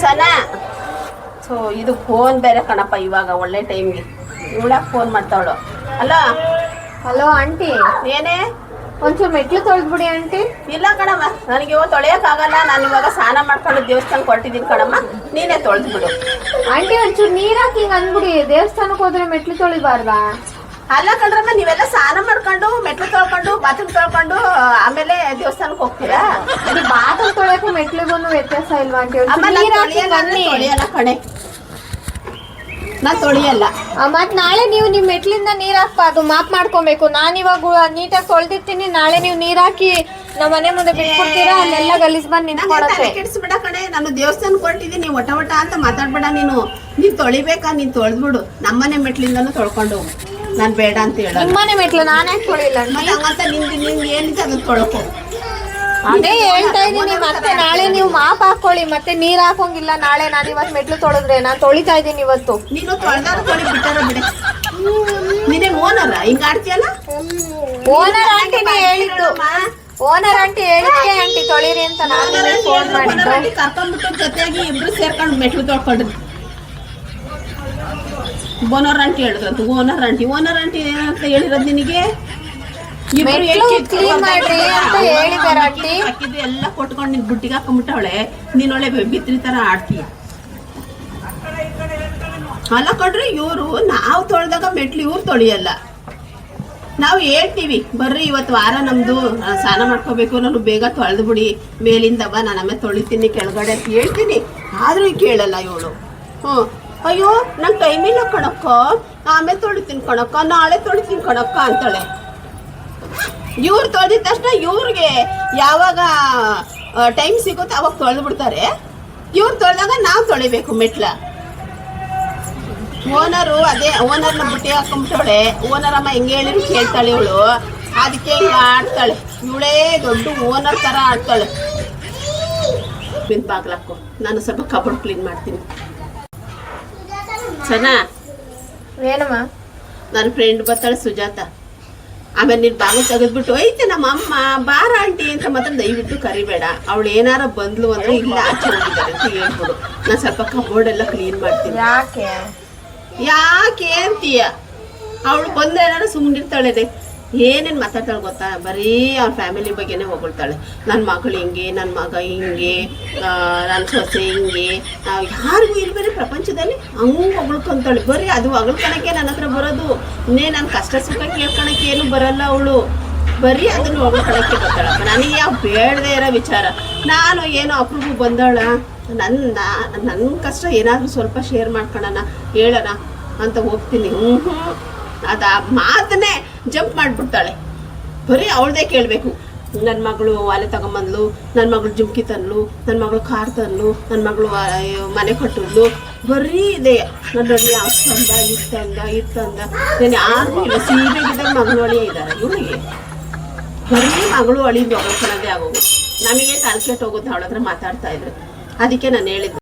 Sana so ಇದು phone ಬೇರೆ ಕಣಪ್ಪ ಇವಾಗ ಒಳ್ಳೆ ಟೈಮ್ಗೆ ಇವಳಾಗ ಫೋನ್ ಮಾಡ್ತಾವಳು. ಹಲೋ ಹಲೋ ಆಂಟಿ, ಏನೇ ಒಂಚೂರು ಮೆಟ್ಲು ತೊಳೆದ್ಬಿಡಿ ಆಂಟಿ. ಇಲ್ಲ ಕಣಮ್ಮ, ನನಗೆ ಇವಾಗ ತೊಳೆಯೋಕ್ಕಾಗಲ್ಲ. ನಾನು ಇವಾಗ ಸ್ನಾನ ಮಾಡ್ಕೊಂಡು ದೇವಸ್ಥಾನಕ್ಕೆ ಹೊರಟಿದ್ದೀನಿ ಕಣಮ್ಮ, ನೀನೇ ತೊಳೆದ್ಬಿಡು. ಆಂಟಿ ಒಂಚೂರು ನೀರು ಹಾಕಿ ಹಿಂಗೆ ಅಂದ್ಬಿಡಿ. ದೇವಸ್ಥಾನಕ್ಕೆ ಹೋದ್ರೆ ಮೆಟ್ಲು ತೊಳಿಬಾರ್ದಾ? ಅಲ್ಲ ಕಣ್ರಮ್ಮ, ನೀವೆಲ್ಲ ಸ್ನಾನ ಮಾಡ್ಕೊಂಡು ಮೆಟ್ಲು ತೊಳ್ಕೊಂಡು ಬಾತ್ರೂಮ್ ತೊಳ್ಕೊಂಡು ಆಮೇಲೆ ದೇವಸ್ಥಾನಕ್ಕೆ ಹೋಗ್ತೀರಾ? ಅದು ಬಾತ್ರೂಮ್ ತೊಳೆಯಕ್ಕೂ ಮೆಟ್ಲಿಗೂ ವ್ಯತ್ಯಾಸ ಇಲ್ವಾ ಆಂಟಿ? ತೊಳೆಯಲ್ಲ ಕಣೆ, ನಾನು ತೊಳೆಯಲ್ಲ. ಮತ್ ನಾಳೆ ನೀವು ನಿಮ್ ಮೆಟ್ಲಿಂದ ನೀರ್ ಹಾಕ್ಬಾರ್ದು, ಮಾಪ್ ಮಾಡ್ಕೊಬೇಕು. ನಾನು ಇವಾಗ ನೀಟಾಗಿ ತೊಳ್ದಿರ್ತೀನಿ, ನಾಳೆ ನೀವು ನೀರ್ ಹಾಕಿ ನಮ್ಮ ಮನೆ ಮುಂದೆ ಬಿಟ್ಕೊಡ್ತೀರಾ, ಅಲ್ಲೆಲ್ಲ ಗಲೀಜ್ ಬಂದು ನಿಂತ್ಕೊಳತ್ತೆ. ಕೆಡಿಸ್ಬಿಡ ಕಣೆ, ನಾನು ದೇವಸ್ಥಾನಕ್ಕೆ ಹೊರಟಿದ್ದೀನಿ, ಒಟ ಒಟ ಅಂತ ಮಾತಾಡ್ಬೇಡ. ನೀನು ತೊಳಿಬೇಕಾ? ನೀನ್ ತೊಳೆದ್ಬಿಡು. ನಮ್ಮನೆ ಮೆಟ್ಲಿಂದನೂ ತೊಳ್ಕೊಂಡು ಹೋಗು. ನಾನು ಬೇಡ ಅಂತ ಹೇಳ. ನಿಮ್ಮನೆ ಮೆಟ್ಲು ನಾನೇ ತೊಳಿಲ್ಲ ಹಂಗಂತ ನಿಂಗೆ ಏನಿದೆ ಅದನ್ನ ತೊಳ್ಕೊ. ಅದೇ ಹೇಳ್ತಾ ಇದೀನಿ. ಮತ್ತೆ ನಾಳೆ ನೀವು ಮಾಪ್ ಹಾಕೊಳ್ಳಿ, ಮತ್ತೆ ನೀರ್ ಹಾಕೋಂಗಿಲ್ಲ. ನಾಳೆ ನಾನು ಇವತ್ತು ಮೆಟ್ಲು ತೊಳೆದ್ರೆ ನಾನು ತೊಳಿತಾ ಇದ್ದೀನಿ ಇವತ್ತು. ನೀನು ತೊಳೆದಾರ ತೊಳಿ ಬಿಟ್ಟಾರ ಬಿಡೆ. ನೀನೇ ಓನರ ಹಿಂಗ ಆಡ್ತೀಯಲ್ಲ? ಓನರ್ ಆಂಟಿ ಹೇಳಿದ್ದು, ಓನರ್ ಆಂಟಿ ಹೇಳಿದ್ಕೆ ಆಂಟಿ ತೊಳಿರಿ ಅಂತ ನಾನು ಫೋನ್ ಮಾಡಿದ್ದು. ಕರ್ಕೊಂಡ್ಬಿಟ್ಟು ಜೊತೆಯಾಗಿ ಇಬ್ರು ಸೇರ್ಕೊಂಡು ಮೆಟ್ಲು ತೊಳ್ಕೊಂಡ್ರಿ. ಓನರ್ ಆಂಟಿ ಹೇಳಿದ್ರಂತ. ಓನರ್ ಆಂಟಿ ಏನಂತ ಹೇಳಿರೋದು ನಿನಗೆ? ಕ್ಲೀನ್ ಮಾಡ್ರಿ ಅಂತ ಹೇಳಿದಾರ ಆಂಟಿ. ಎಲ್ಲ ಕೊಟ್ಕೊಂಡು ನಿನ್ ಬುಟ್ಟಿಗೆ ಹಾಕೊಂಡ್ಬಿಟ್ಟವಳೆ. ನೀನೊಳ್ಳೆ ಬಿತ್ರಿ ತರ ಆಡ್ತೀಯ. ಅಲ್ಲ ಕಣ್ರಿ, ಇವರು ನಾವು ತೊಳೆದಾಗ ಮೆಟ್ಲು ಇವ್ರು ತೊಳಿಯಲ್ಲ. ನಾವು ಹೇಳ್ತೀವಿ ಬರ್ರಿ ಇವತ್ತು ವಾರ ನಮ್ದು ಸ್ನಾನ ಮಾಡ್ಕೋಬೇಕು, ನಾನು ಬೇಗ ತೊಳೆದು ಬಿಡಿ, ಮೇಲಿಂದ ಬಾ, ನಾನು ಆಮೇಲೆ ತೊಳಿತೀನಿ ಕೆಳಗಡೆ ಅಂತ ಹೇಳ್ತೀನಿ. ಆದ್ರೂ ಕೇಳಲ್ಲ ಇವಳು. ಅಯ್ಯೋ ನಂಗೆ ಟೈಮ್ ಇಲ್ಲ ಕಣಕ್ಕ, ಆಮೇಲೆ ತೊಳಿತೀನಿ ಕಣಕ್ಕ, ನಾಳೆ ತೊಳಿತೀನಿ ಕಣಕ್ಕ ಅಂತಾಳೆ. ಇವ್ರು ತೊಳೆದಿದ ತಕ್ಷಣ ಇವ್ರಿಗೆ ಯಾವಾಗ ಟೈಮ್ ಸಿಗುತ್ತೆ ಅವಾಗ ತೊಳೆದು ಬಿಡ್ತಾರೆ. ಇವ್ರು ತೊಳೆದಾಗ ನಾವು ತೊಳಿಬೇಕು ಮೆಟ್ಲ. ಓನರು ಅದೇ ಓನರ್ನ ಬುಟ್ಟಿ ಹಾಕೊಂಡ್ಬಿಟ್ಟವಳೆ. ಓನರ್ ಅಮ್ಮ ಹೆಂಗೆ ಹೇಳಿದ್ರು ಕೇಳ್ತಾಳೆ ಇವಳು. ಅದಕ್ಕೆ ಹಿಂಗೆ ಆಡ್ತಾಳೆ. ಇವಳೇ ದೊಡ್ಡ ಓನರ್ ಥರ ಆಡ್ತಾಳೆ. ಬಾಗ್ಲಾಕು, ನಾನು ಸ್ವಲ್ಪ ಕಬೋರ್ಡ್ ಕ್ಲೀನ್ ಮಾಡ್ತೀನಿ. ಸನಾ, ಏನಮ್ಮ? ನನ್ನ ಫ್ರೆಂಡ್ ಬರ್ತಾಳೆ ಸುಜಾತ. ಆಮೇಲೆ ನೀನು ಬಾಗಿಲು ತೆಗೆದ್ಬಿಟ್ಟು ಐತೆ ನಮ್ಮ ಅಮ್ಮ ಬಾರ ಆಂಟಿ ಅಂತ ಮಾತ್ರ ದಯವಿಟ್ಟು ಕರಿಬೇಡ. ಅವಳು ಏನಾರ ಬಂದ್ಲು ಅಂದ್ರೆ ಇಲ್ಲ ಆಚೆ ಹೋಗಿದ್ದಾರೆ ಅಂತ ಹೇಳ್ಬಿಡು. ನಾನು ಸ್ವಲ್ಪ ಕಬೋರ್ಡ್ ಎಲ್ಲ ಕ್ಲೀನ್ ಮಾಡ್ತೀನಿ. ಯಾಕೆ ಅಂತೀಯ? ಅವಳು ಬಂದ್ರೆ ಏನಾರು ಸುಮ್ಮನಿರ್ತಾಳೆ. ಏನೇನು ಮಾತಾಡ್ತಾಳೆ ಗೊತ್ತಾ? ಬರೀ ಅವ್ರ ಫ್ಯಾಮಿಲಿ ಬಗ್ಗೆನೇ ಹೊಗಳ್ತಾಳೆ. ನನ್ನ ಮಗಳು ಹಿಂಗೆ, ನನ್ನ ಮಗ ಹಿಂಗೆ, ನನ್ನ ಸೊಸೆ ಹಿಂಗೆ, ಯಾರಿಗೂ ಇಲ್ಬೇರೆ ಪ್ರಪಂಚದಲ್ಲಿ ಹಂಗೆ ಹೊಗಳ್ಕೊಂತಾಳೆ. ಬರೀ ಅದು ಹೊಗಳ್ಕೊಳಕ್ಕೆ ನನ್ನ ಹತ್ರ ಬರೋದು. ಇನ್ನೇ ನನ್ನ ಕಷ್ಟ ಸುಖ ಕೇಳ್ಕೊಳಕ್ಕೆ ಏನು ಬರಲ್ಲ ಅವಳು. ಬರೀ ಅದನ್ನು ಹೊಗಳ್ಕೊಳಕ್ಕೆ ಬರ್ತಾಳಪ್ಪ. ನನಗೆ ಯಾವ ಬೇಡದೇ ಇರೋ ವಿಚಾರ. ನಾನು ಏನೋ ಅಪ್ರೂಪ ಬಂದಾಳ, ನನ್ನ ಕಷ್ಟ ಏನಾದರೂ ಸ್ವಲ್ಪ ಶೇರ್ ಮಾಡ್ಕೊಳ್ಳೋಣ, ಹೇಳೋಣ ಅಂತ ಹೋಗ್ತೀನಿ. ಅದು ಆ ಮಾತನ್ನೇ ಜಂಪ್ ಮಾಡಿಬಿಡ್ತಾಳೆ. ಬರೀ ಅವಳದೇ ಕೇಳಬೇಕು. ನನ್ನ ಮಗಳು ಒಲೆ ತಗೊಂಬಂದ್ಲು, ನನ್ನ ಮಗಳು ಜುಮ್ಕಿ ತಂದ್ಲು, ನನ್ನ ಮಗಳು ಕಾರ್ ತಂದ್ಲು, ನನ್ನ ಮಗಳು ಮನೆ ಕಟ್ಟಿದ್ಲು. ಬರೀ ಇದೆ. ನನ್ನ ನೋಡಿ ಅಷ್ಟಂದ ಇತ್ತಂದ ನಾನು ಯಾರಿಗೂ ಇಲ್ಲ. ಸೀರೆಗಿದ್ದಾಗ ಮಗಳು ಅಳಿ ಇದ್ದಾರೆ ಇವಳಿಗೆ. ಬರೀ ಮಗಳು ಅಳಿದು ಹೊಗಳ್ಕೊಳ್ಳೋದೇ ಆಗೋದು. ನಮಗೆ ತಲೆ ಕೆಟ್ಟು ಹೋಗುತ್ತೆ ಅವಳ ಹತ್ರ ಮಾತಾಡ್ತಾ ಇದ್ರು. ಅದಕ್ಕೆ ನಾನು ಹೇಳಿದ್ದೆ.